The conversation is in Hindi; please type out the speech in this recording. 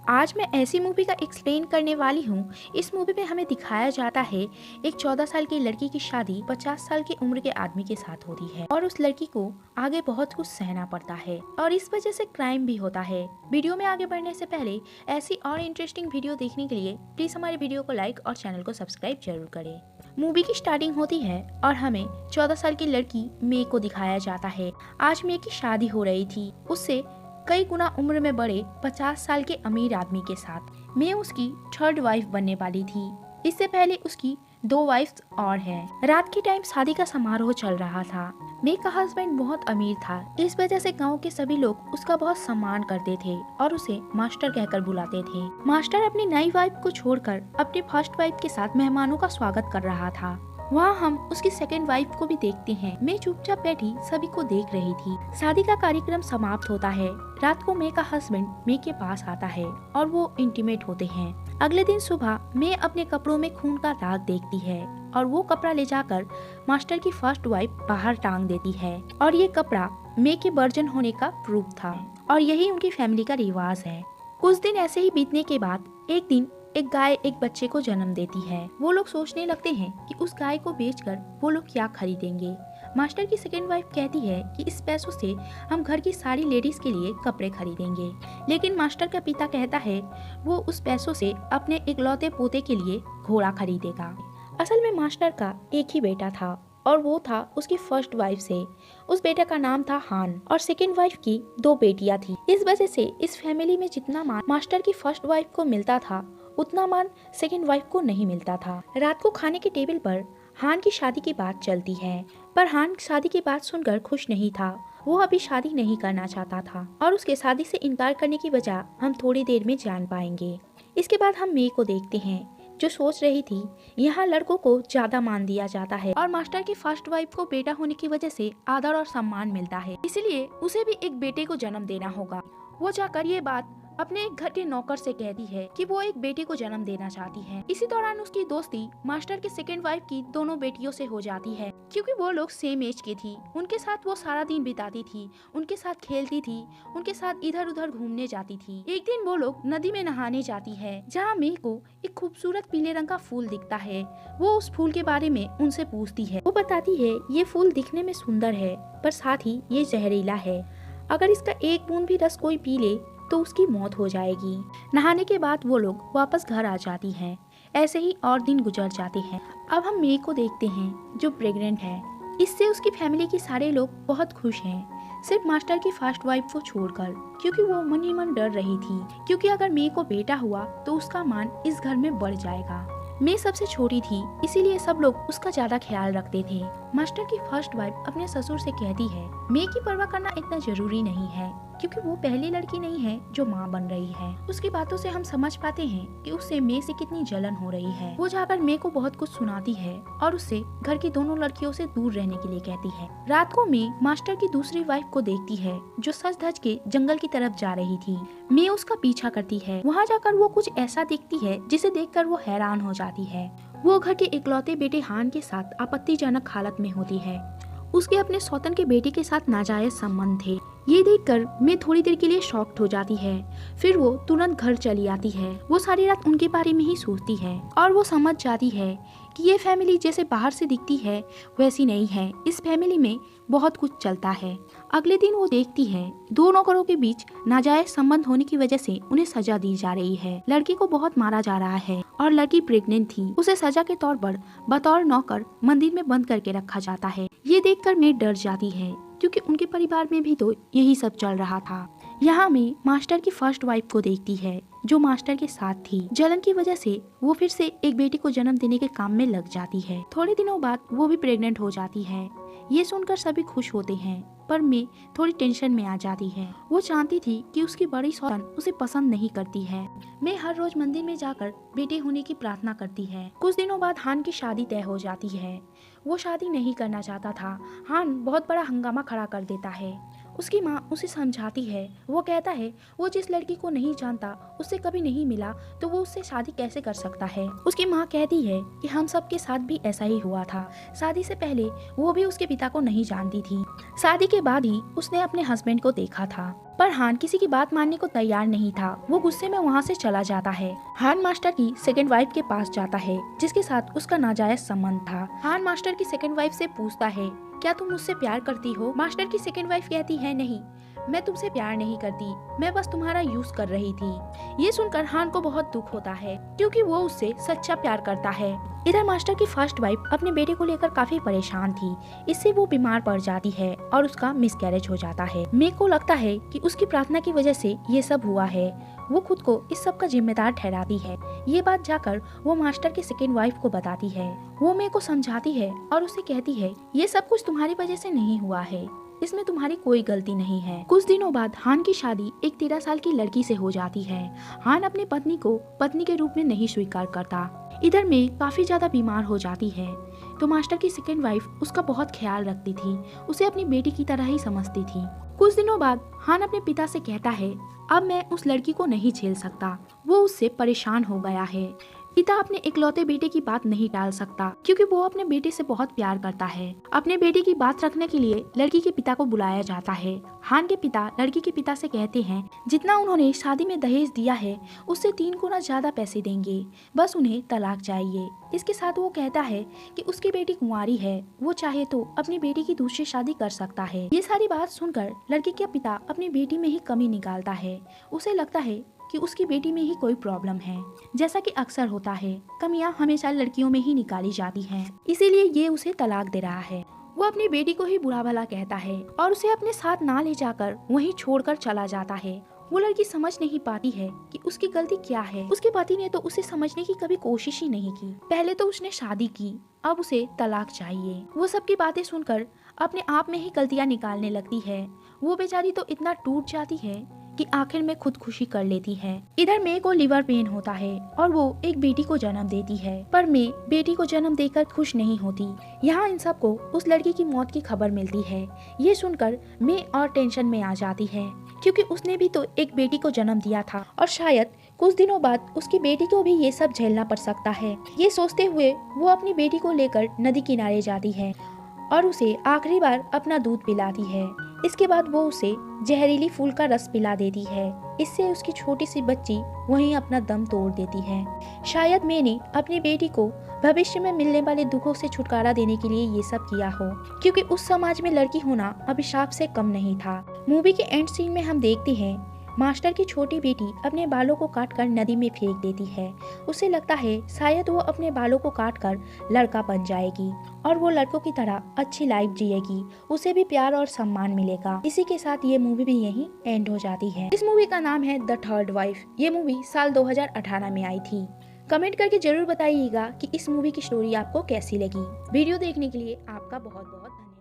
आज मैं ऐसी मूवी का एक्सप्लेन करने वाली हूँ। इस मूवी में हमें दिखाया जाता है एक 14 साल की लड़की की शादी 50 साल की उम्र के आदमी के साथ होती है और उस लड़की को आगे बहुत कुछ सहना पड़ता है और इस वजह से क्राइम भी होता है। वीडियो में आगे बढ़ने से पहले ऐसी और इंटरेस्टिंग वीडियो देखने के लिए प्लीज हमारे वीडियो को लाइक और चैनल को सब्सक्राइब जरूर करें। मूवी की स्टार्टिंग होती है और हमें 14 साल की लड़की मे को दिखाया जाता है। आज मे की शादी हो रही थी उससे कई गुना उम्र में बड़े 50 साल के अमीर आदमी के साथ। मे उसकी थर्ड वाइफ बनने वाली थी। इससे पहले उसकी 2 वाइफ्स और हैं। रात के टाइम शादी का समारोह चल रहा था। मे का हस्बैंड बहुत अमीर था, इस वजह से गांव के सभी लोग उसका बहुत सम्मान करते थे और उसे मास्टर कहकर बुलाते थे। मास्टर अपनी नई वाइफ को छोड़कर अपनी फर्स्ट वाइफ के साथ मेहमानों का स्वागत कर रहा था। वहाँ हम उसकी सेकेंड वाइफ को भी देखते हैं। मैं चुपचाप बैठी सभी को देख रही थी। शादी का कार्यक्रम समाप्त होता है। रात को मे का हस्बैंड मे के पास आता है और वो इंटीमेट होते हैं। अगले दिन सुबह मे अपने कपड़ों में खून का दाग देखती है और वो कपड़ा ले जाकर मास्टर की फर्स्ट वाइफ बाहर टांग देती है और ये कपड़ा मे के वर्जन होने का प्रूफ था और यही उनकी फैमिली का रिवाज है। कुछ दिन ऐसे ही बीतने के बाद एक दिन एक गाय एक बच्चे को जन्म देती है। वो लोग सोचने लगते हैं कि उस गाय को बेचकर वो लोग क्या खरीदेंगे। मास्टर की सेकेंड वाइफ कहती है कि इस पैसों से हम घर की सारी लेडीज के लिए कपड़े खरीदेंगे, लेकिन मास्टर का पिता कहता है वो उस पैसों से अपने इकलौते पोते के लिए घोड़ा खरीदेगा। असल में मास्टर का एक ही बेटा था और वो था उसकी फर्स्ट वाइफ से। उस बेटे का नाम था हान और सेकेंड वाइफ की 2 बेटियां थी। इस वजह से इस फैमिली में जितना मान मास्टर की फर्स्ट वाइफ को मिलता था उतना मान सेकेंड वाइफ को नहीं मिलता था। रात को खाने के टेबल पर हान की शादी की बात चलती है, पर हान शादी की बात सुनकर खुश नहीं था। वो अभी शादी नहीं करना चाहता था और उसके शादी से इनकार करने की वजह हम थोड़ी देर में जान पाएंगे। इसके बाद हम मे को देखते हैं जो सोच रही थी यहाँ लड़कों को ज्यादा मान दिया जाता है और मास्टर की फर्स्ट वाइफ को बेटा होने की वजह से आदर और सम्मान मिलता है, इसलिए उसे भी एक बेटे को जन्म देना होगा। वो जाकर ये बात अपने एक घर के नौकर से कहती है कि वो एक बेटे को जन्म देना चाहती है। इसी दौरान उसकी दोस्ती मास्टर के सेकेंड वाइफ की दोनों बेटियों से हो जाती है, क्योंकि वो लोग सेम एज की थी। उनके साथ वो सारा दिन बिताती थी, उनके साथ खेलती थी, उनके साथ इधर उधर घूमने जाती थी। एक दिन वो लोग नदी में नहाने जाती है जहाँ मे को एक खूबसूरत पीले रंग का फूल दिखता है। वो उस फूल के बारे में उनसे पूछती है। वो बताती है ये फूल दिखने में सुंदर है पर साथ ही ये जहरीला है। अगर इसका एक बूंद भी रस कोई पी ले तो उसकी मौत हो जाएगी। नहाने के बाद वो लोग वापस घर आ जाती हैं। ऐसे ही और दिन गुजर जाते हैं। अब हम मे को देखते हैं जो प्रेग्नेंट है। इससे उसकी फैमिली के सारे लोग बहुत खुश हैं, सिर्फ मास्टर की फर्स्ट वाइफ को छोड़कर, क्योंकि वो मन ही मन डर रही थी क्योंकि अगर मे को बेटा हुआ तो उसका मान इस घर में बढ़ जाएगा। मे सबसे छोटी थी, इसीलिए सब लोग उसका ज्यादा ख्याल रखते थे। मास्टर की फर्स्ट वाइफ अपने ससुर से कहती है मे की परवाह करना इतना जरूरी नहीं है क्योंकि वो पहली लड़की नहीं है जो माँ बन रही है। उसकी बातों से हम समझ पाते हैं कि उससे मे से कितनी जलन हो रही है। वो जाकर मे को बहुत कुछ सुनाती है और उससे घर की दोनों लड़कियों से दूर रहने के लिए कहती है। रात को मे मास्टर की दूसरी वाइफ को देखती है जो सज धज के जंगल की तरफ जा रही थी। मे उसका पीछा करती है। वहाँ जाकर वो कुछ ऐसा देखती है जिसे देखकर वो हैरान हो जाती है। वो घर के इकलौते बेटे हान के साथ आपत्तिजनक हालत में होती है। उसके अपने सौतन के बेटे के साथ नाजायज संबंध थे। ये देखकर मैं थोड़ी देर के लिए शॉक्ड हो जाती है। फिर वो तुरंत घर चली आती है। वो सारी रात उनके बारे में ही सोचती है और वो समझ जाती है कि ये फैमिली जैसे बाहर से दिखती है वैसी नहीं है। इस फैमिली में बहुत कुछ चलता है। अगले दिन वो देखती है 2 नौकरों के बीच नाजायज संबंध होने की वजह से उन्हें सजा दी जा रही है। लड़की को बहुत मारा जा रहा है और लड़की प्रेग्नेंट थी। उसे सजा के तौर पर बतौर नौकर मंदिर में बंद करके रखा जाता है। ये देखकर मैं डर जाती है क्योंकि उनके परिवार में भी तो यही सब चल रहा था। यहाँ में मास्टर की फर्स्ट वाइफ को देखती है जो मास्टर के साथ थी। जलन की वजह से वो फिर से एक बेटी को जन्म देने के काम में लग जाती है। थोड़े दिनों बाद वो भी प्रेग्नेंट हो जाती है। ये सुनकर सभी खुश होते हैं पर मैं थोड़ी टेंशन में आ जाती है। वो चाहती थी कि उसकी बड़ी सौतन उसे पसंद नहीं करती है। मैं हर रोज मंदिर में जाकर बेटे होने की प्रार्थना करती है। कुछ दिनों बाद हान की शादी तय हो जाती है। वो शादी नहीं करना चाहता था। हान बहुत बड़ा हंगामा खड़ा कर देता है। उसकी माँ उसे समझाती है। वो कहता है वो जिस लड़की को नहीं जानता, उससे कभी नहीं मिला, तो वो उससे शादी कैसे कर सकता है। उसकी माँ कहती है कि हम सब के साथ भी ऐसा ही हुआ था। शादी से पहले वो भी उसके पिता को नहीं जानती थी। शादी के बाद ही उसने अपने हस्बैंड को देखा था। पर हान किसी की बात मानने को तैयार नहीं था। वो गुस्से में वहाँ से चला जाता है। हान मास्टर की सेकंड वाइफ के पास जाता है जिसके साथ उसका नाजायज संबंध था। हान मास्टर की सेकंड वाइफ से पूछता है, क्या तुम मुझसे प्यार करती हो? मास्टर की सेकंड वाइफ कहती है, नहीं, मैं तुमसे प्यार नहीं करती, मैं बस तुम्हारा यूज कर रही थी। ये सुनकर हान को बहुत दुख होता है क्योंकि वो उससे सच्चा प्यार करता है। इधर मास्टर की फर्स्ट वाइफ अपने बेटे को लेकर काफी परेशान थी। इससे वो बीमार पड़ जाती है और उसका मिसकैरेज हो जाता है। मे को लगता है कि उसकी प्रार्थना की वजह से ये सब हुआ है। वो खुद को इस सब का जिम्मेदार ठहराती है। ये बात जाकर वो मास्टर की सेकेंड वाइफ को बताती है। वो मे को समझाती है और उसे कहती है, ये सब कुछ तुम्हारी वजह से नहीं हुआ है, इसमें तुम्हारी कोई गलती नहीं है। कुछ दिनों बाद हान की शादी एक 13 साल की लड़की से हो जाती है। हान अपनी पत्नी को पत्नी के रूप में नहीं स्वीकार करता। इधर में काफी ज्यादा बीमार हो जाती है तो मास्टर की सेकेंड वाइफ उसका बहुत ख्याल रखती थी, उसे अपनी बेटी की तरह ही समझती थी। कुछ दिनों बाद हान अपने पिता से कहता है, अब मैं उस लड़की को नहीं झेल सकता, वो उससे परेशान हो गया है। पिता अपने इकलौते बेटे की बात नहीं टाल सकता क्योंकि वो अपने बेटे से बहुत प्यार करता है। अपने बेटे की बात रखने के लिए लड़की के पिता को बुलाया जाता है। हान के पिता लड़की के पिता से कहते हैं, जितना उन्होंने शादी में दहेज दिया है उससे 3 गुना ज्यादा पैसे देंगे, बस उन्हें तलाक चाहिए। इसके साथ वो कहता है कि उसकी बेटी कुंवारी है, वो चाहे तो अपनी बेटी की दूसरी शादी कर सकता है। ये सारी बात सुनकर लड़की के पिता अपनी बेटी में ही कमी निकालता है। उसे लगता है कि उसकी बेटी में ही कोई प्रॉब्लम है। जैसा कि अक्सर होता है, कमियां हमेशा लड़कियों में ही निकाली जाती हैं, इसीलिए ये उसे तलाक दे रहा है। वो अपनी बेटी को ही बुरा भला कहता है और उसे अपने साथ ना ले जाकर वहीं छोड़कर चला जाता है। वो लड़की समझ नहीं पाती है कि उसकी गलती क्या है। उसके पति ने तो उसे समझने की कभी कोशिश ही नहीं की। पहले तो उसने शादी की, अब उसे तलाक चाहिए। वो सबकी बातें सुनकर अपने आप में ही गलतियां निकालने लगती है। वो बेचारी तो इतना टूट जाती है कि आखिर में खुदकुशी कर लेती है। इधर मे को लिवर पेन होता है और वो एक बेटी को जन्म देती है, पर मे बेटी को जन्म देकर खुश नहीं होती। यहाँ इन सबको उस लड़की की मौत की खबर मिलती है। ये सुनकर मे और टेंशन में आ जाती है क्योंकि उसने भी तो एक बेटी को जन्म दिया था और शायद कुछ दिनों बाद उसकी बेटी को भी ये सब झेलना पड़ सकता है। ये सोचते हुए वो अपनी बेटी को लेकर नदी किनारे जाती है और उसे आखिरी बार अपना दूध पिलाती है। इसके बाद वो उसे जहरीली फूल का रस पिला देती है। इससे उसकी छोटी सी बच्ची वहीं अपना दम तोड़ देती है। शायद मैंने अपनी बेटी को भविष्य में मिलने वाले दुखों से छुटकारा देने के लिए ये सब किया हो, क्योंकि उस समाज में लड़की होना अभिशाप से कम नहीं था। मूवी के एंड सीन में हम देखते हैं मास्टर की छोटी बेटी अपने बालों को काटकर नदी में फेंक देती है। उसे लगता है शायद वो अपने बालों को काटकर लड़का बन जाएगी और वो लड़कों की तरह अच्छी लाइफ जिएगी, उसे भी प्यार और सम्मान मिलेगा। इसी के साथ ये मूवी भी यहीं एंड हो जाती है। इस मूवी का नाम है द थर्ड वाइफ। ये मूवी साल 2018 में आई थी। कमेंट करके जरूर बताइएगा कि इस मूवी की स्टोरी आपको कैसी लगी। वीडियो देखने के लिए आपका बहुत बहुत धन्यवाद।